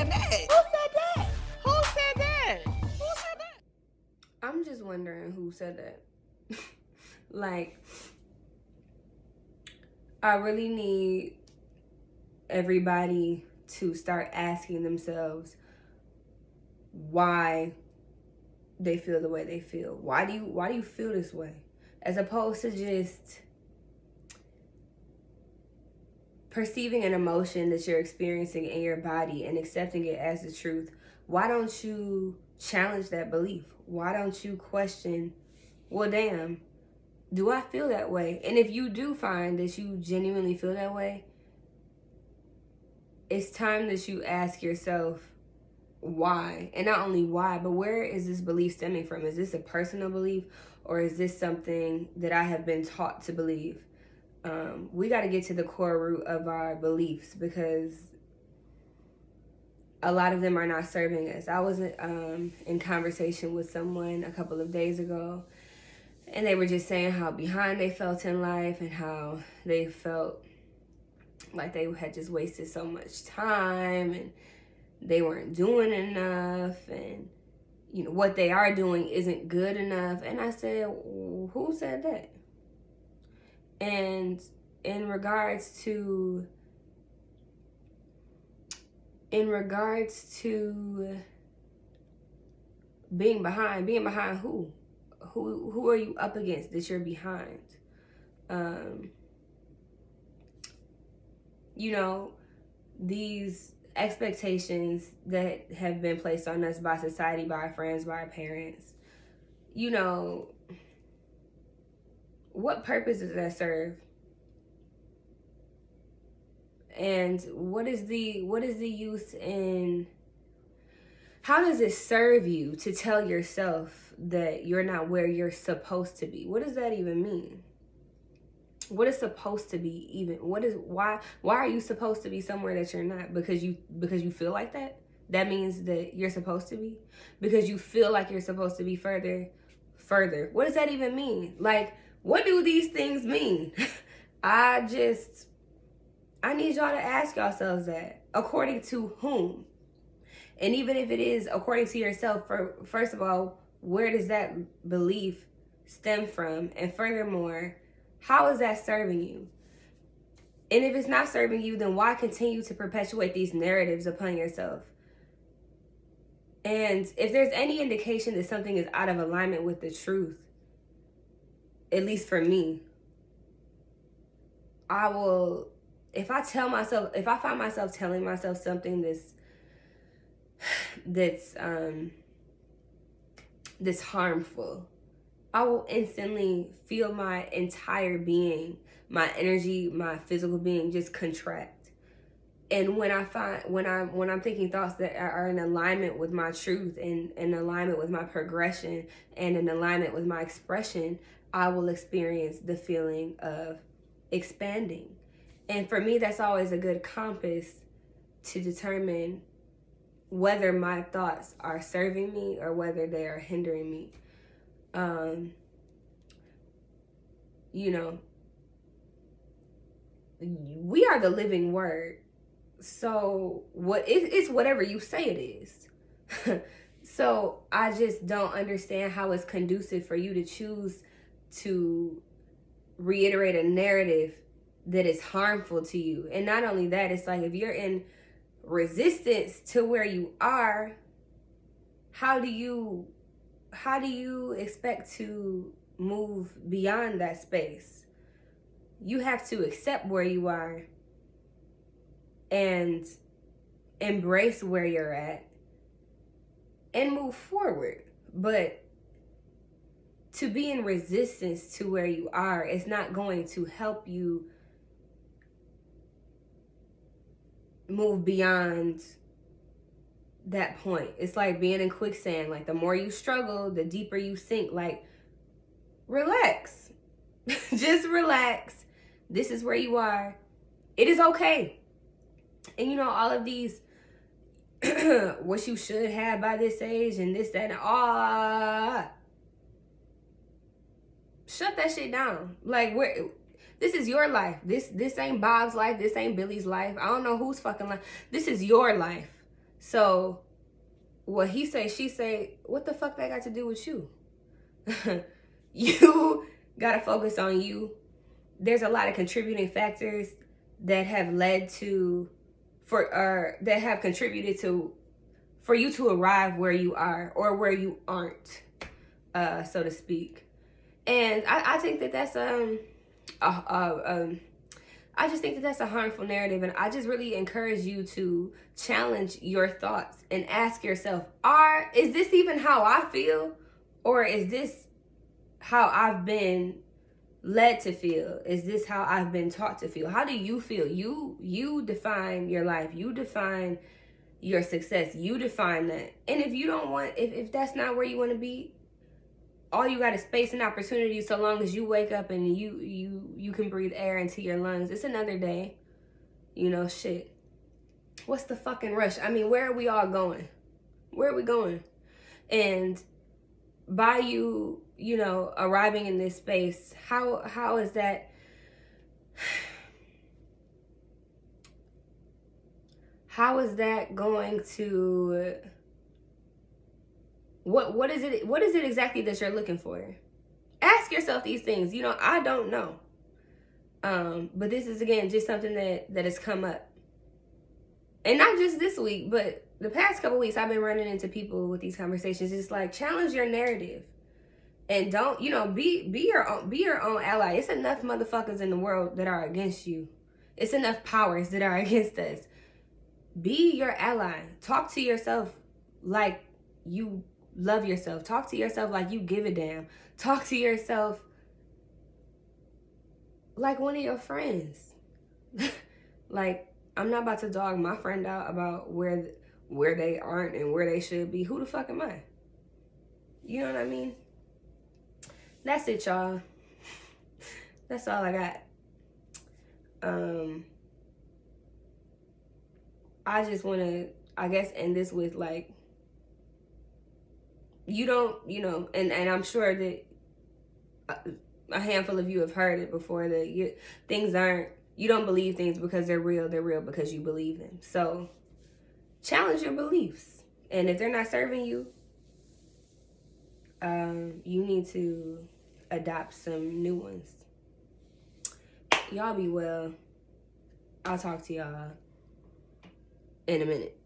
said that? Who said that? Who said that? Who said that? I'm just wondering who said that. Like, I really need everybody to start asking themselves why they feel the way they feel. Why do you feel this way? As opposed to just perceiving an emotion that you're experiencing in your body and accepting it as the truth. Why don't you challenge that belief? Why don't you question, well, damn, do I feel that way? And if you do find that you genuinely feel that way, it's time that you ask yourself why. And not only why, but where is this belief stemming from? Is this a personal belief, or is this something that I have been taught to believe? We got to get to the core root of our beliefs, because a lot of them are not serving us. I was in conversation with someone a couple of days ago, and they were just saying how behind they felt in life and how they felt like they had just wasted so much time and they weren't doing enough, and you know what they are doing isn't good enough. And I said, who said that? And in regards to being behind who? Who are you up against that you're behind? You know, these expectations that have been placed on us by society, by our friends, by our parents, you know, what purpose does that serve? And what is the use in, how does it serve you to tell yourself that you're not where you're supposed to be? What does that even mean? What is supposed to be even? Why are you supposed to be somewhere that you're not? Because you feel like that? That means that you're supposed to be? Because you feel like you're supposed to be further. What does that even mean? Like, what do these things mean? I need y'all to ask yourselves that. According to whom? And even if it is according to yourself, first of all, where does that belief stem from? And furthermore, how is that serving you? And if it's not serving you, then why continue to perpetuate these narratives upon yourself? And if there's any indication that something is out of alignment with the truth, at least for me, I will, if I find myself telling myself something that's harmful, I will instantly feel my entire being, my energy, my physical being just contract. And when I'm thinking thoughts that are in alignment with my truth and in alignment with my progression and in alignment with my expression, I will experience the feeling of expanding. And for me, that's always a good compass to determine whether my thoughts are serving me or whether they are hindering me. You know, we are the living word. So it's whatever you say it is. So I just don't understand how it's conducive for you to choose to reiterate a narrative that is harmful to you. And not only that, it's like if you're in resistance to where you are, how do you expect to move beyond that space? You have to accept where you are and embrace where you're at and move forward. But to be in resistance to where you are is not going to help you move beyond that point. It's like being in quicksand. Like, the more you struggle, the deeper you sink. Like, relax. Just relax. This is where you are. It is okay. And you know, all of these what you should have by this age and this, that, and shut that shit down. Like, this is your life. This ain't Bob's life. This ain't Billy's life. I don't know whose fucking life. This is your life. So what he say, she say, what the fuck that got to do with you? You gotta focus on you. There's a lot of contributing factors that have led to that have contributed to for you to arrive where you are or where you aren't, so to speak. And I think that that's I just think that that's a harmful narrative, and I just really encourage you to challenge your thoughts and ask yourself, is this even how I feel, or is this how I've been led to feel? Is this how I've been taught to feel? How do you feel? You define your life. You define your success. You define that. And if you don't want, if that's not where you want to be, all you got is space and opportunity. So long as you wake up and you can breathe air into your lungs, it's another day. You know, shit. What's the fucking rush? I mean, where are we all going? Where are we going? And by you know, arriving in this space, how is that? How is that going to? What is it exactly that you're looking for? Ask yourself these things. You know, I don't know. But this is, again, just something that has come up. And not just this week, but the past couple weeks I've been running into people with these conversations. It's like, challenge your narrative. And don't, you know, be your own ally. It's enough motherfuckers in the world that are against you. It's enough powers that are against us. Be your ally. Talk to yourself like you love yourself. Talk to yourself like you give a damn. Talk to yourself like one of your friends. Like, I'm not about to dog my friend out about where they aren't and where they should be. Who the fuck am I? You know what I mean? That's it, y'all. That's all I got. I just want to, I guess, end this with, like, you don't, you know, and I'm sure that a handful of you have heard it before, that you don't believe things because they're real because you believe them. So challenge your beliefs. And if they're not serving you, you need to adopt some new ones. Y'all be well. I'll talk to y'all in a minute.